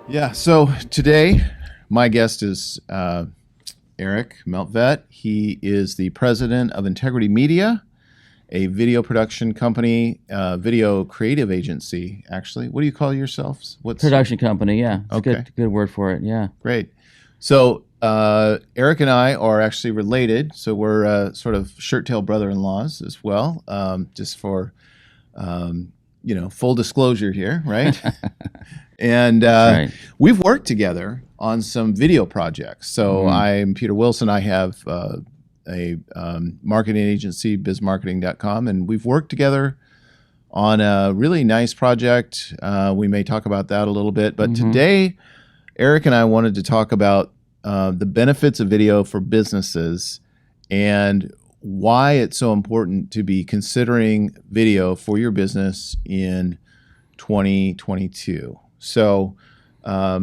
Yeah, so today my guest is Eric Meltvet. He is the president of Integrity Media, a video production company, video creative agency, actually. What do you call yourselves? What's Production company, yeah. It's Okay. a good word for it, yeah. Great. So Eric and I are actually related, so we're sort of shirt-tail brother-in-laws as well, just for full disclosure here, right? And Right. we've worked together on some video projects. So I'm Peter Wilson. I have a marketing agency, Bizmktg.com, and we've worked together on a really nice project. We may talk about that a little bit, but today, Eric and I wanted to talk about the benefits of video for businesses and why it's so important to be considering video for your business in 2022. So, how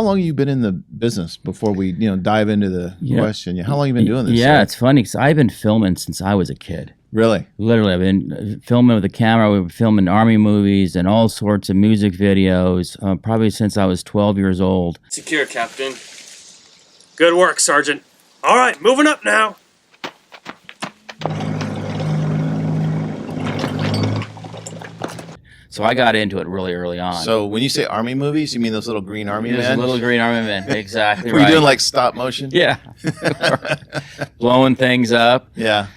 long have you been in the business before we, dive into the question? How long have you been doing this? Yeah, it's funny because I've been filming since I was a kid. Really? Literally, I've been filming with a camera. We've been filming army movies and all sorts of music videos, probably since I was 12 years old. Secure, Captain. Good work, Sergeant. All right, moving up now. So I got into it really early on. So when you say army movies, you mean those little green army There's men? a little green army men, exactly Were right. you doing like stop motion? Yeah. Blowing things up. Yeah.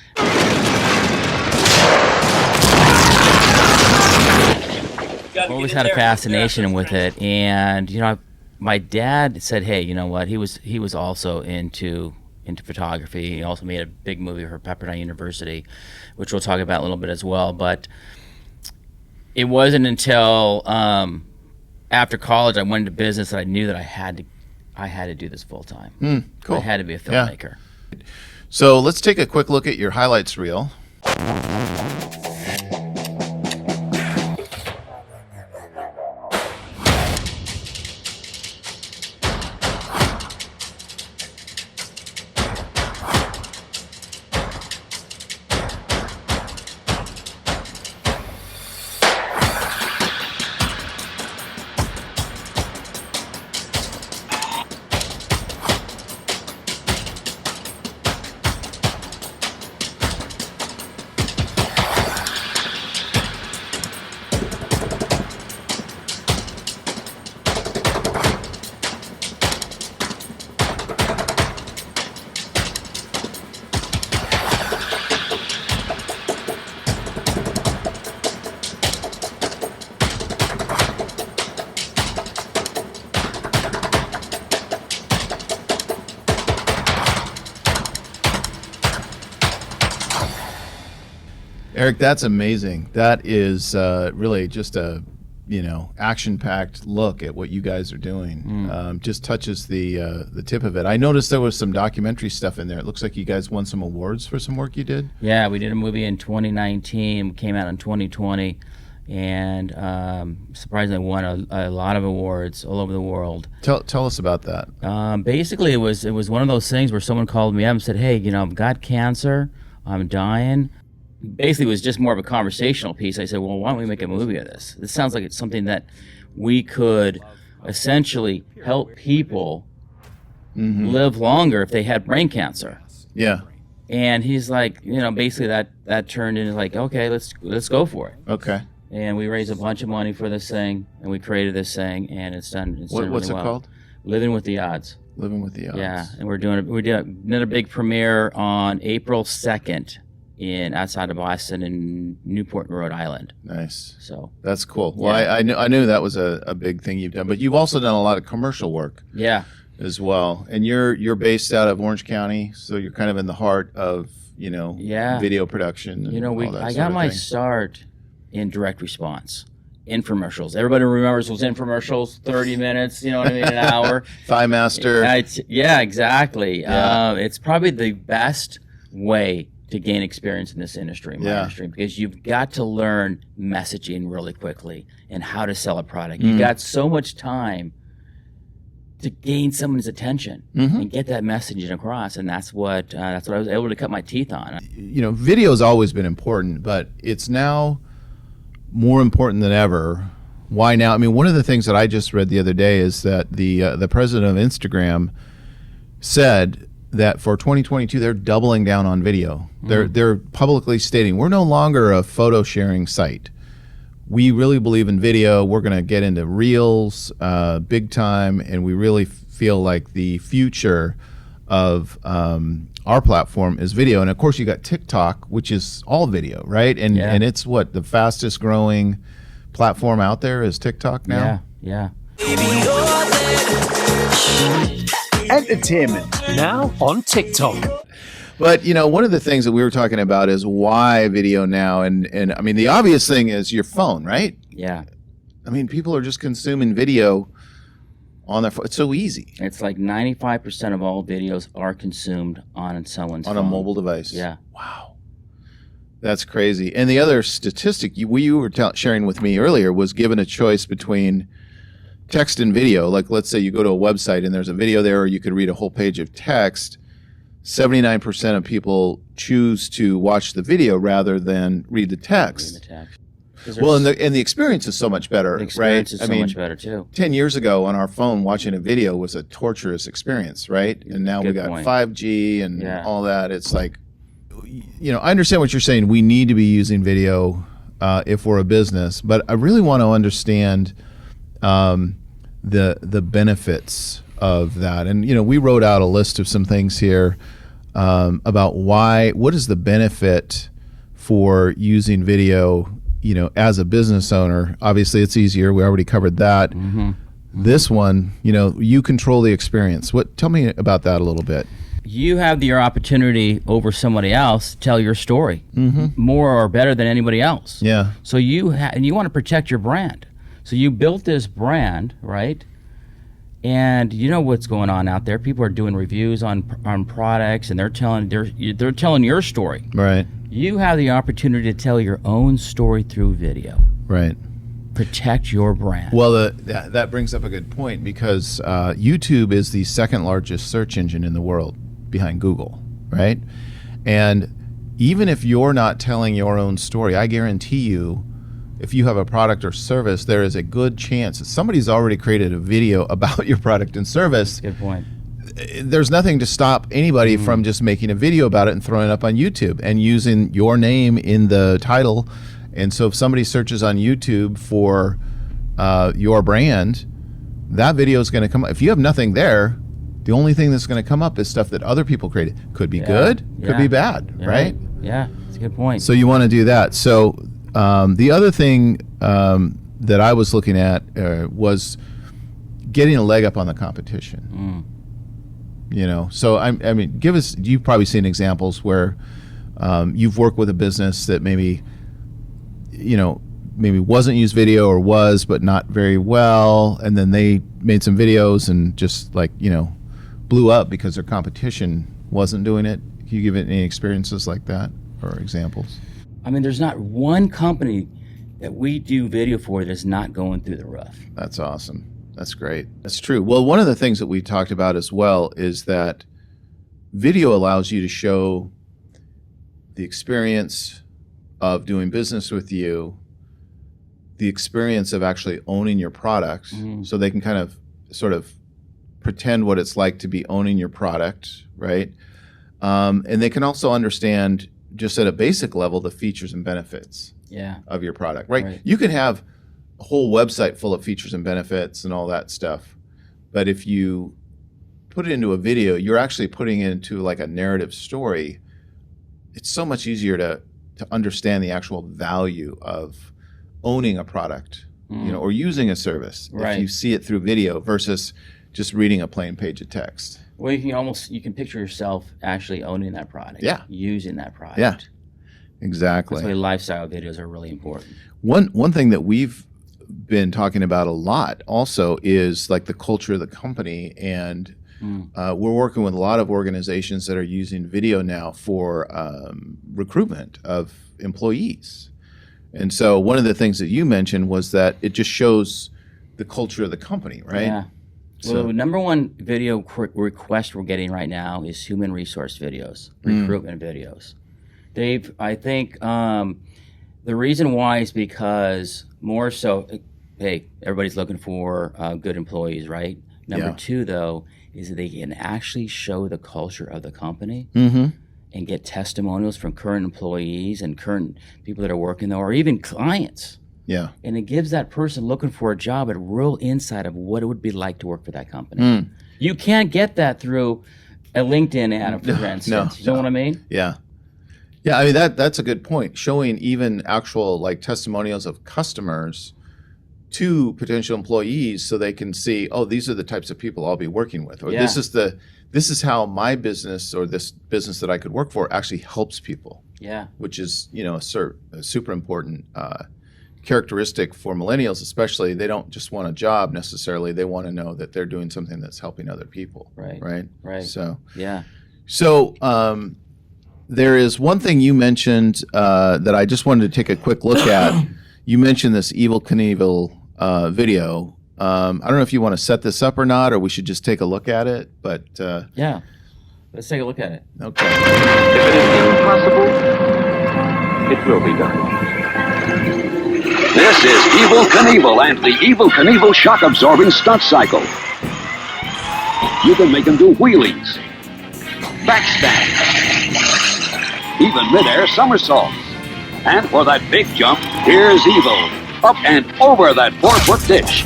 I've always had a fascination with it, and my dad said, "Hey, you know what? He was also into photography. He also made a big movie for Pepperdine University, which we'll talk about a little bit as well." But it wasn't until after college I went into business that I knew that I had to do this full time. Cool. I had to be a filmmaker. Yeah. So let's take a quick look at your highlights reel. Eric, that's amazing. That is really just a action-packed look at what you guys are doing. Just touches the tip of it. I noticed there was some documentary stuff in there. It looks like you guys won some awards for some work you did. Yeah, we did a movie in 2019, came out in 2020, and surprisingly won a lot of awards all over the world. Tell us about that. Basically, it was one of those things where someone called me up and said, "Hey, I've got cancer, I'm dying." Basically, it was just more of a conversational piece. I said, well, why don't we make a movie of this? This sounds like it's something that we could essentially help people live longer if they had brain cancer. Yeah. And he's like, basically that turned into like, okay, let's go for it. Okay. And we raised a bunch of money for this thing, and we created this thing, and it's done. It's done What's really it well. called? Living with the Odds. Living with the Odds. Yeah, and we did another big premiere on April 2nd. Outside of Boston in Newport, Rhode Island. Nice. So that's cool. Well, yeah. I knew that was a big thing you've done, but you've also done a lot of commercial work. Yeah. As well, and you're based out of Orange County, so you're kind of in the heart of video production. And I got my start in direct response. Infomercials. Everybody remembers those infomercials, 30 minutes, an hour. Thigh Master. Yeah, exactly. Yeah. It's probably the best way to gain experience in this industry, industry, because you've got to learn messaging really quickly and how to sell a product. You've got so much time to gain someone's attention and get that messaging across, and that's what I was able to cut my teeth on. Video's always been important, but it's now more important than ever why now? I mean, one of the things that I just read the other day is that the president of Instagram said that for 2022 they're doubling down on video. They're publicly stating we're no longer a photo sharing site. We really believe in video. We're going to get into Reels big time, and we really feel like the future of our platform is video. And of course, you got TikTok, which is all video, right? And it's what the fastest growing platform out there is TikTok now. Yeah. Entertainment now on TikTok. But one of the things that we were talking about is why video now, and I mean the obvious thing is your phone, right? Yeah. I mean, people are just consuming video on their phone. It's so easy. It's like 95% of all videos are consumed on someone's phone. On a mobile device. Yeah. Wow. That's crazy. And the other statistic you were sharing with me earlier was given a choice between text and video. Like, let's say you go to a website and there's a video there, or you could read a whole page of text. 79% of people choose to watch the video rather than read the text. Well, and the experience is so much better, the experience right? is so much better too. 10 years ago on our phone, watching a video was a torturous experience, right? And now we got 5G and all that. It's like, I understand what you're saying. We need to be using video if we're a business, but I really want to understand the benefits of that. And we wrote out a list of some things here about what is the benefit for using video as a business owner. Obviously it's easier, we already covered that. This one, you control the experience. Tell me about that a little bit. You have your opportunity over somebody else to tell your story more or better than anybody else. Yeah. So and you want to protect your brand. So you built this brand, right? And you know what's going on out there. People are doing reviews on products, and they're telling your story. Right. You have the opportunity to tell your own story through video. Right. Protect your brand. Well, that brings up a good point, because YouTube is the second largest search engine in the world behind Google, right? And even if you're not telling your own story, I guarantee you, if you have a product or service, there is a good chance that somebody's already created a video about your product and service. Good point. There's nothing to stop anybody from just making a video about it and throwing it up on YouTube and using your name in the title. And so if somebody searches on YouTube for your brand, that video is going to come up. If you have nothing there, the only thing that's going to come up is stuff that other people created. Could be good, could be bad, right? Yeah, that's a good point. So you want to do that. So the other thing that I was looking at was getting a leg up on the competition. So I mean, you've probably seen examples where you've worked with a business that maybe wasn't used video, or was, but not very well. And then they made some videos and just blew up because their competition wasn't doing it. Can you give it any experiences like that or examples? I mean, there's not one company that we do video for that is not going through the roof. That's awesome. That's great. That's true. Well, one of the things that we talked about as well is that video allows you to show the experience of doing business with you, the experience of actually owning your product, so they can kind of sort of pretend what it's like to be owning your product, right? And they can also understand, just at a basic level, the features and benefits of your product, right? You can have a whole website full of features and benefits and all that stuff, but if you put it into a video, you're actually putting it into like a narrative story. It's so much easier to understand the actual value of owning a product, or using a service if you see it through video versus just reading a plain page of text. Well, you can picture yourself actually owning that product. Yeah. Using that product. Yeah. Exactly. That's why lifestyle videos are really important. One thing that we've been talking about a lot also is like the culture of the company, and we're working with a lot of organizations that are using video now for recruitment of employees. And so one of the things that you mentioned was that it just shows the culture of the company, right? Yeah. Well, the number one video request we're getting right now is human resource videos, recruitment videos. I think the reason why is because more so, hey, everybody's looking for good employees, right? Number Yeah. 2, though, is that they can actually show the culture of the company Mm-hmm. and get testimonials from current employees and current people that are working there, or even clients. Yeah. And it gives that person looking for a job a real insight of what it would be like to work for that company. Mm. You can't get that through a LinkedIn ad, for instance. You know what I mean? Yeah. Yeah, I mean that's a good point. Showing even actual like testimonials of customers to potential employees so they can see, oh, these are the types of people I'll be working with, or Yeah. this is how my business or this business that I could work for actually helps people, Yeah. which is a super important characteristic for millennials, especially. They don't just want a job necessarily; they want to know that they're doing something that's helping other people. Right. Right. So Yeah. there is one thing you mentioned that I just wanted to take a quick look at. You mentioned this Evel Knievel video. I don't know if you want to set this up or not, or we should just take a look at it. But Yeah. Let's take a look at it. okay, If it is deemed possible, it will be done. This is Evel Knievel and the Evel Knievel shock-absorbing stunt cycle. You can make them do wheelies, backstands, even mid-air somersaults. And for that big jump, here's Evel, up and over that 4-foot ditch.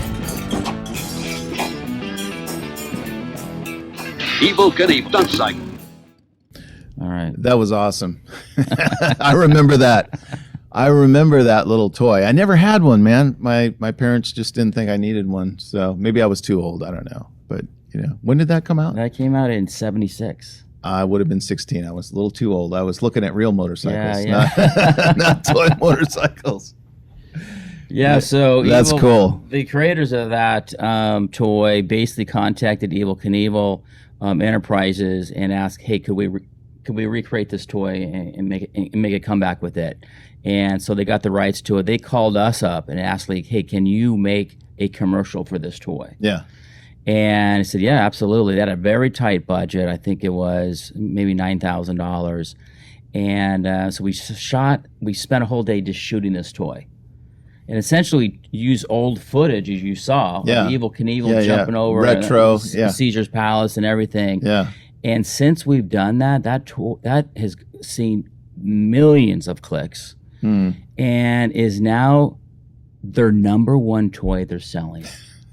Evel Knievel stunt cycle. All right. that was awesome. I remember that. I remember that little toy. I never had one, man. My parents just didn't think I needed one, so maybe I was too old. I don't know, but when did that come out? That came out in 76. I would have been 16. I was a little too old. I was looking at real motorcycles, Yeah. not toy motorcycles. Yeah, so That's cool. The creators of that toy basically contacted Evel Knievel Enterprises and asked, "Hey, could we recreate this toy and make it come back with it?" And so they got the rights to it. They called us up and asked, like, "Hey, can you make a commercial for this toy?" Yeah. And I said, "Yeah, absolutely." They had a very tight budget. I think it was maybe $9,000. And so we spent a whole day just shooting this toy. And essentially use old footage, as you saw, Yeah. of Evel Knievel jumping over retro, Caesar's Palace and everything. Yeah. And since we've done that, that has seen millions of clicks and is now their number one toy they're selling.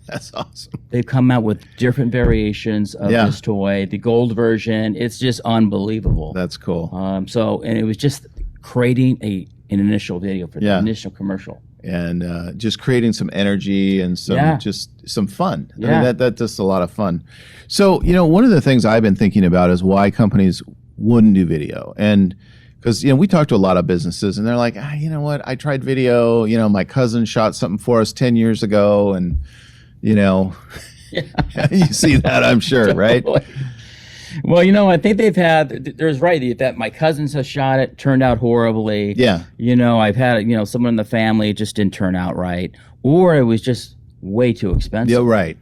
That's awesome. They've come out with different variations of this toy. The gold version, it's just unbelievable. That's cool. And it was just creating an initial video for the initial commercial. And just creating some energy and some fun. I mean, that's just a lot of fun. So, one of the things I've been thinking about is why companies wouldn't do video. And because, we talk to a lot of businesses and they're like, you know what, I tried video, my cousin shot something for us 10 years ago. And, you see that, I'm sure, right? Well, I think they've had, there's that my cousins have shot it, turned out horribly. Yeah. I've had, someone in the family, it just didn't turn out right. Or it was just way too expensive. Yeah, right.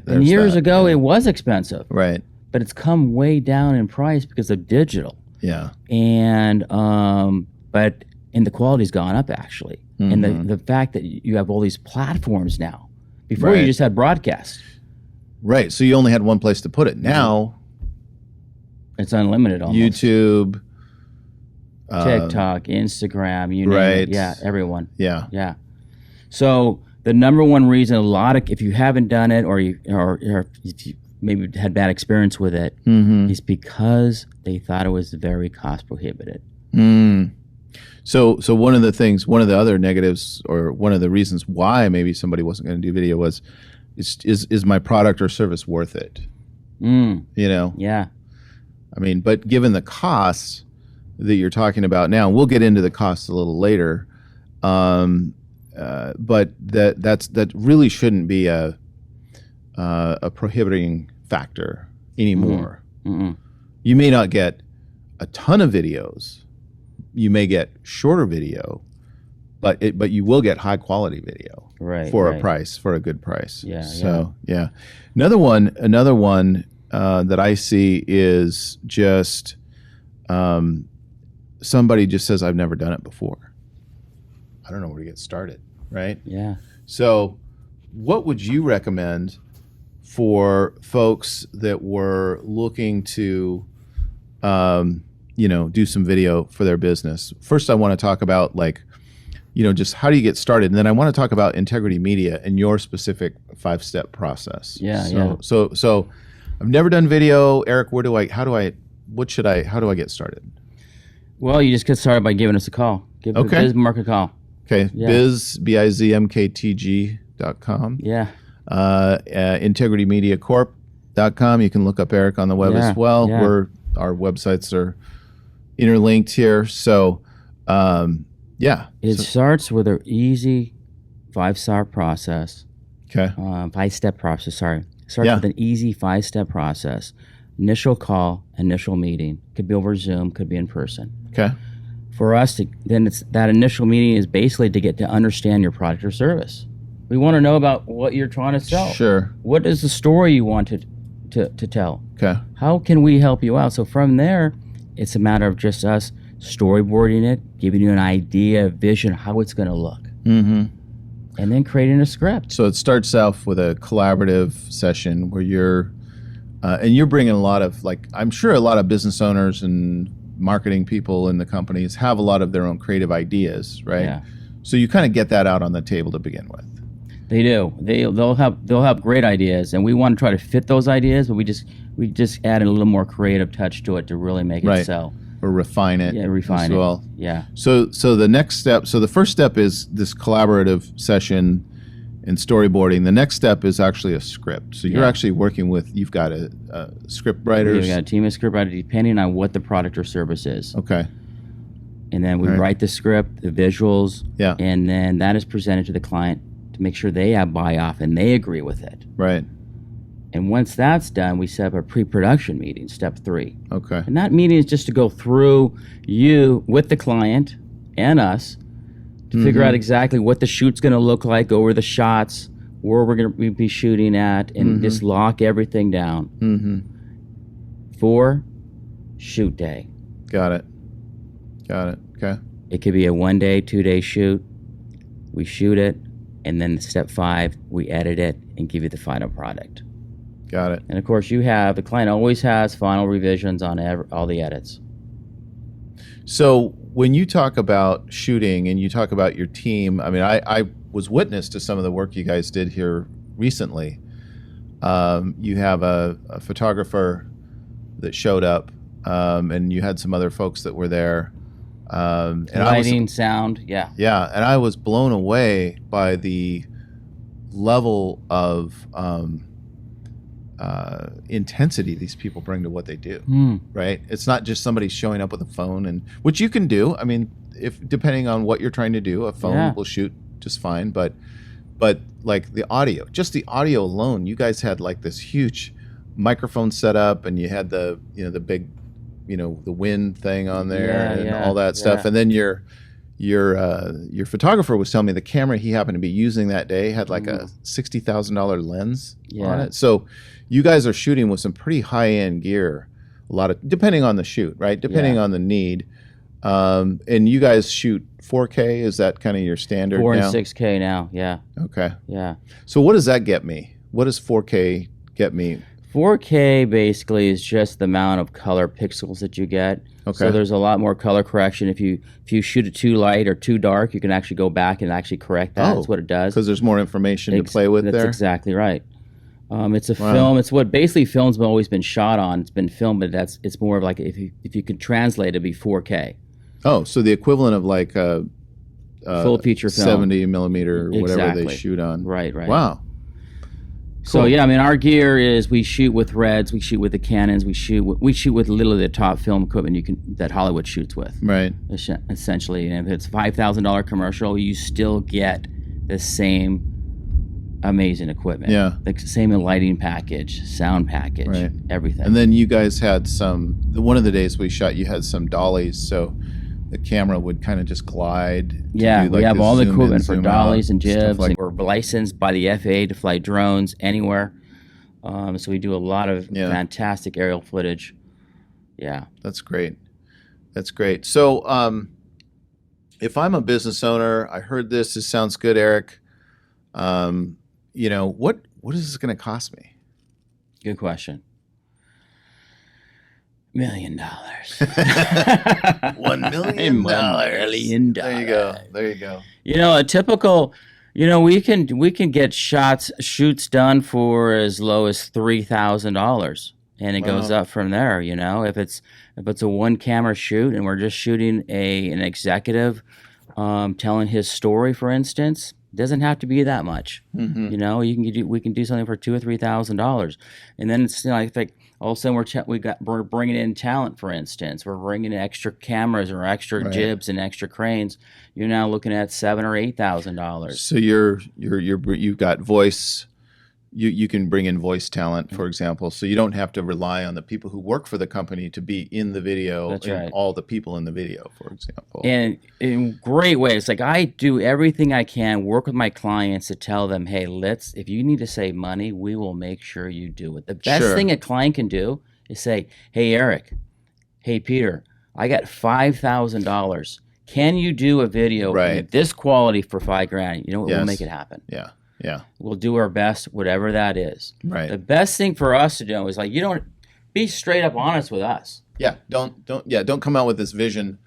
And years ago, it was expensive. Right. But it's come way down in price because of digital. Yeah. And, the quality's gone up, actually. And the fact that you have all these platforms now. Before you just had broadcast. Right. So you only had one place to put it. Now, it's unlimited almost. YouTube, TikTok, Instagram, you name it. Yeah, everyone. Yeah. Yeah. So the number one reason if you haven't done it or if you maybe had bad experience with it, is because they thought it was very cost prohibitive. So one of the other negatives, or one of the reasons why maybe somebody wasn't going to do video was, is my product or service worth it? Yeah. I mean, but given the costs that you're talking about now, we'll get into the costs a little later. But that really shouldn't be a prohibiting factor anymore. You may not get a ton of videos. You may get shorter video, but you will get high quality video for a good price. Yeah. So yeah. Another one that I see is just somebody just says, I've never done it before. I don't know where to get started, right? Yeah. So what would you recommend for folks that were looking to, do some video for their business? First, I want to talk about just how do you get started, and then I want to talk about Integrity Media and your specific 5-step process. So I've never done video, Eric. How do I get started? Well, you just get started by giving us a call. Give Bizmktg a call. Okay, bizmktg.com. Yeah. IntegrityMediaCorp.com. You can look up Eric on the web as well. Yeah. Our websites are interlinked here. So, It starts with an easy 5-step process. Okay. 5-step process, sorry. Starts with an easy 5-step process. Initial call, initial meeting. Could be over Zoom, could be in person. Okay. For us, that initial meeting is basically to get to understand your product or service. We want to know about what you're trying to sell. Sure. What is the story you want to tell? Okay. How can we help you out? So from there, it's a matter of just us storyboarding it, giving you an idea, a vision, how it's going to look. Mm-hmm. And then creating a script. So it starts off with a collaborative session where you're bringing a lot of, I'm sure a lot of business owners and marketing people in the companies have a lot of their own creative ideas, right? Yeah. So you kind of get that out on the table to begin with. They do. They'll have great ideas, and we want to try to fit those ideas, but we just add a little more creative touch to it to really make it sell. Or refine it. Yeah, refine as well. Yeah. So the next step. So the first step is this collaborative session and storyboarding. The next step is actually a script. So you're actually working with. You've got a script writers. We've got a team of script writers depending on what the product or service is. Okay. And then we write the script, the visuals. Yeah. And then that is presented to the client to make sure they have buy-off and they agree with it. Right. And once that's done, we set up a pre-production meeting, step 3. Okay. And that meeting is just to go through you with the client and us to figure out exactly what the shoot's going to look like, go over the shots, where we're going to be shooting at, and just lock everything down for shoot day. Got it. Okay. It could be a 1-day, 2-day shoot. We shoot it, and then step 5, we edit it and give you the final product. Got it. And of course, the client always has final revisions on all the edits. So when you talk about shooting and you talk about your team, I mean, I was witness to some of the work you guys did here recently. You have a photographer that showed up, and you had some other folks that were there. And lighting, sound, yeah. Yeah, and I was blown away by the level of intensity these people bring to what they do. Right? It's not just somebody showing up with a phone, and which you can do. I mean, if depending on what you're trying to do, a phone will shoot just fine. But like the audio, just the audio alone, you guys had like this huge microphone set up, and you had the the big the wind thing on there and all that stuff, and then your photographer was telling me the camera he happened to be using that day had like a $60,000 lens on it. So you guys are shooting with some pretty high-end gear, a lot of depending on the shoot, right? Depending on the need. And you guys shoot 4K. Is that kind of your standard 4 now? and 6K now, yeah. Okay. Yeah. So what does that get me? What does 4K get me? 4K basically is just the amount of color pixels that you get. Okay. So there's a lot more color correction. If you shoot it too light or too dark, you can actually go back and actually correct that. That's what it does. Because there's more information to play with there. That's exactly right. It's a film. It's what basically film's always been shot on. It's been filmed, but it's more of like if you could translate, it'd be 4K. Oh, so the equivalent of like a full feature film, 70 millimeter, or whatever they shoot on. Right. Wow. So cool. yeah, I mean, our gear is we shoot with Reds, we shoot with the Canons, we shoot with literally the top film equipment that Hollywood shoots with. Right. Essentially, and if it's $5,000 commercial, you still get the same amazing equipment. Yeah. The same lighting package, sound package, everything. And then you guys had one of the days we shot, you had some dollies, so the camera would kind of just glide. Yeah, we have all the equipment for dollies and jibs. Like, we're licensed by the FAA to fly drones anywhere. So we do a lot of fantastic aerial footage. Yeah. That's great. That's great. So if I'm a business owner, I heard this sounds good, Eric. what is this going to cost me? Good question. $1 million. $1 million. $1 million. There you go. There you go. A typical, we can get shoots done for as low as $3,000, and it goes up from there. If it's a one camera shoot and we're just shooting an executive telling his story, for instance, it doesn't have to be that much. Mm-hmm. We can do something for $2,000 or $3,000, and then it's like all of a sudden we're bringing in talent, for instance. We're bringing in extra cameras or extra jibs and extra cranes. You're now looking at $7,000 or $8,000. So you've got voice. You can bring in voice talent, for example, so you don't have to rely on the people who work for the company to be in the video. That's right. All the people in the video, for example. And in great ways, like I do everything I can, work with my clients to tell them, hey, if you need to save money, we will make sure you do it. The best thing a client can do is say, hey, Eric, hey, Peter, I got $5,000. Can you do a video with this quality for $5,000? We'll make it happen. Yeah. Yeah. We'll do our best, whatever that is. Right. The best thing for us to do is be straight up honest with us. Yeah. Don't come out with this vision.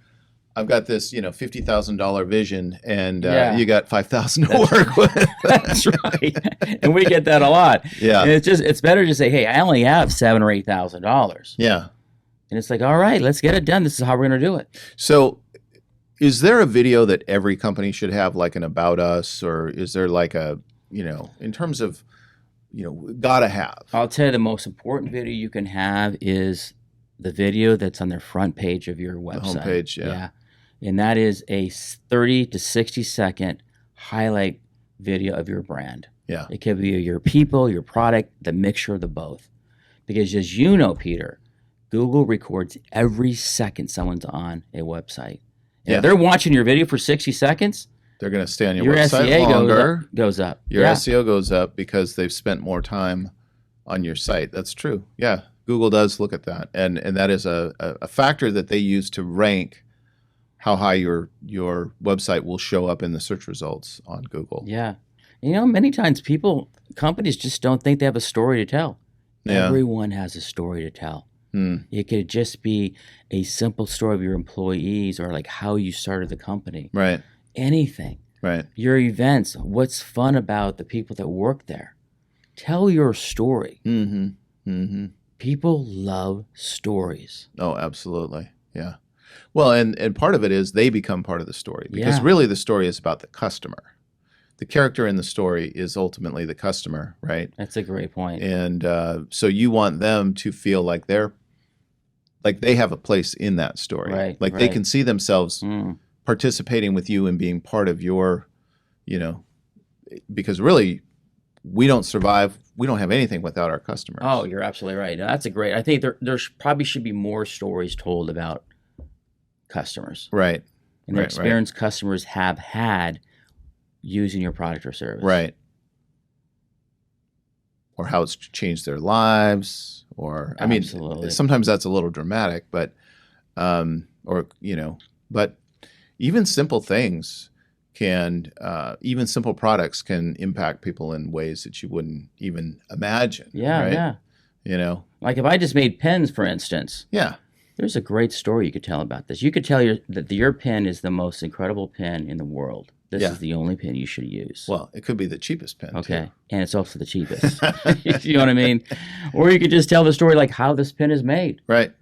I've got this, $50,000 vision, and you got $5,000 to work with. That's right. And we get that a lot. Yeah. And it's better to say, hey, I only have $7,000 or $8,000. Yeah. And it's like, all right, let's get it done. This is how we're going to do it. So, is there a video that every company should have, like an about us, or is there like a in terms of, gotta have? I'll tell you, the most important video you can have is the video that's on the front page of your website. The homepage, yeah. And that is a 30 to 60 second highlight video of your brand. Yeah. It could be your people, your product, the mixture of the both. Because as you know, Peter, Google records every second someone's on a website. And if they're watching your video for 60 seconds, they're going to stay on your website SEA longer. Goes up. Your SEO goes up because they've spent more time on your site. That's true. Yeah, Google does look at that, and that is a factor that they use to rank how high your website will show up in the search results on Google. Yeah, many times companies just don't think they have a story to tell. Yeah. Everyone has a story to tell. It could just be a simple story of your employees, or like how you started the company. Right. Anything. Right. Your events. What's fun about the people that work there? Tell your story. Mm-hmm. Mm-hmm. People love stories. Oh, absolutely. Yeah. Well, and part of it is they become part of the story, because really the story is about the customer. The character in the story is ultimately the customer, right? That's a great point. And so you want them to feel like they have a place in that story. Right. Like they can see themselves participating with you and being part of your, because really we don't survive. We don't have anything without our customers. Oh, you're absolutely right. That's I think there probably should be more stories told about customers. Right. And the experience customers have had using your product or service. Right. Or how it's changed their lives, or, Absolutely. I mean, sometimes that's a little dramatic, but, but even simple things even simple products can impact people in ways that you wouldn't even imagine. Yeah, right? yeah. Like if I just made pens, for instance. Yeah. There's a great story you could tell about this. You could tell that your pen is the most incredible pen in the world. This is the only pen you should use. Well, it could be the cheapest pen, too. And it's also the cheapest. You know what I mean? Or you could just tell the story like how this pen is made. Right.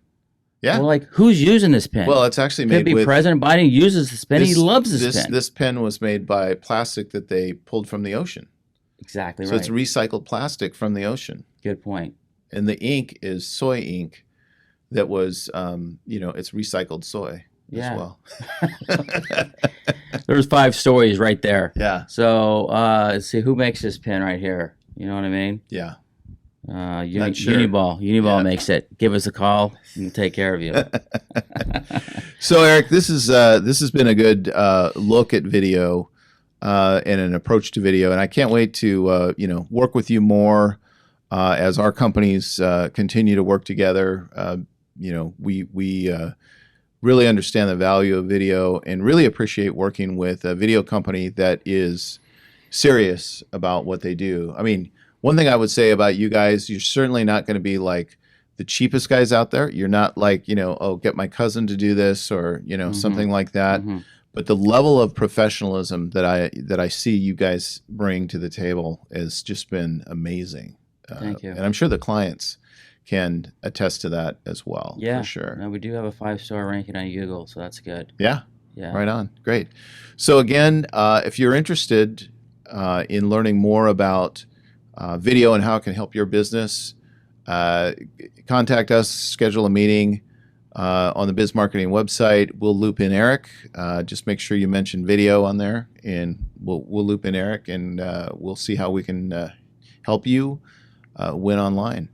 Yeah. Or like who's using this pen? Well, it's actually made with... President Biden uses this pen. He loves this pen. This pen was made by plastic that they pulled from the ocean. Exactly right. So it's recycled plastic from the ocean. Good point. And the ink is soy ink that was, it's recycled soy as well. There's 5 stories right there. Yeah. So let's see, who makes this pen right here? You know what I mean? Yeah. Uniball makes it. Give us a call and we'll take care of you. So Eric, this has been a good look at video and an approach to video, and I can't wait to work with you more as our companies continue to work together. We really understand the value of video and really appreciate working with a video company that is serious about what they do. I mean, one thing I would say about you guys, you're certainly not going to be like the cheapest guys out there. You're not like, oh, get my cousin to do this or, something like that. But the level of professionalism that I see you guys bring to the table has just been amazing. Thank you. And I'm sure the clients can attest to that as well. Yeah, for sure. No, we do have a 5-star ranking on Google, so that's good. Yeah. Yeah. Right on. Great. So again, if you're interested in learning more about video and how it can help your business, contact us, schedule a meeting on the Biz Marketing website. We'll loop in Eric. Just make sure you mention video on there, and we'll loop in Eric, and we'll see how we can help you win online.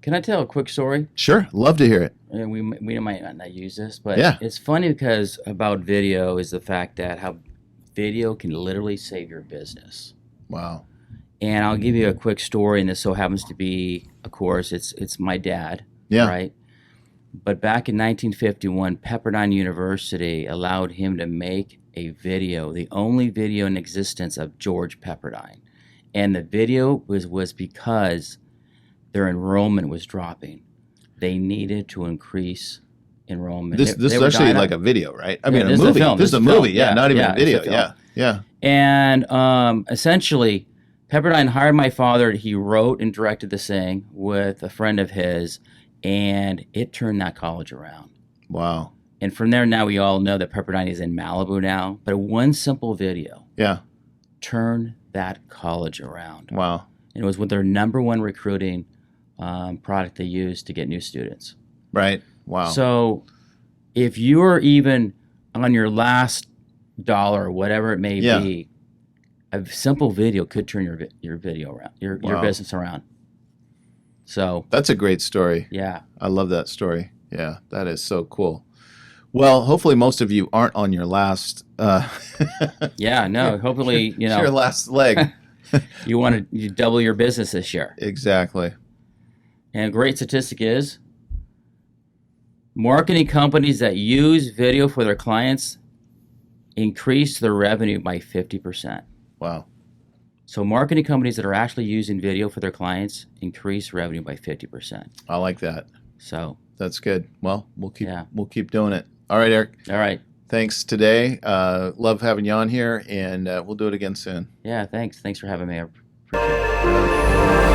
Can I tell a quick story? Sure. Love to hear it. And we might not use this, but Yeah. It's funny because about video is the fact that how video can literally save your business. Wow. And I'll give you a quick story, and this so happens to be, of course, it's my dad. Yeah. Right. But back in 1951, Pepperdine University allowed him to make a video, the only video in existence of George Pepperdine, and the video was because their enrollment was dropping. They needed to increase enrollment. This is actually like a video, right? I mean, a this is movie. film. This is a movie. Yeah, not even a it's video. film. Yeah. And essentially, Pepperdine hired my father. He wrote and directed this thing with a friend of his, and it turned that college around. Wow. And from there, now we all know that Pepperdine is in Malibu now. But one simple video turned that college around. Wow. And it was with their number one recruiting product they used to get new students. Right. Wow. So if you're even on your last dollar, whatever it may be, a simple video could turn your video around, your business around. So that's a great story. Yeah. I love that story. Yeah, that is so cool. Well, hopefully most of you aren't on your last yeah, no, hopefully, it's your last leg. you double your business this year. Exactly. And a great statistic is marketing companies that use video for their clients increase their revenue by 50%. Wow. So marketing companies that are actually using video for their clients increase revenue by 50%. I like that. So that's good. Well, we'll keep doing it. All right, Eric. All right. Thanks today. Love having you on here, and we'll do it again soon. Yeah, thanks. Thanks for having me. I appreciate it.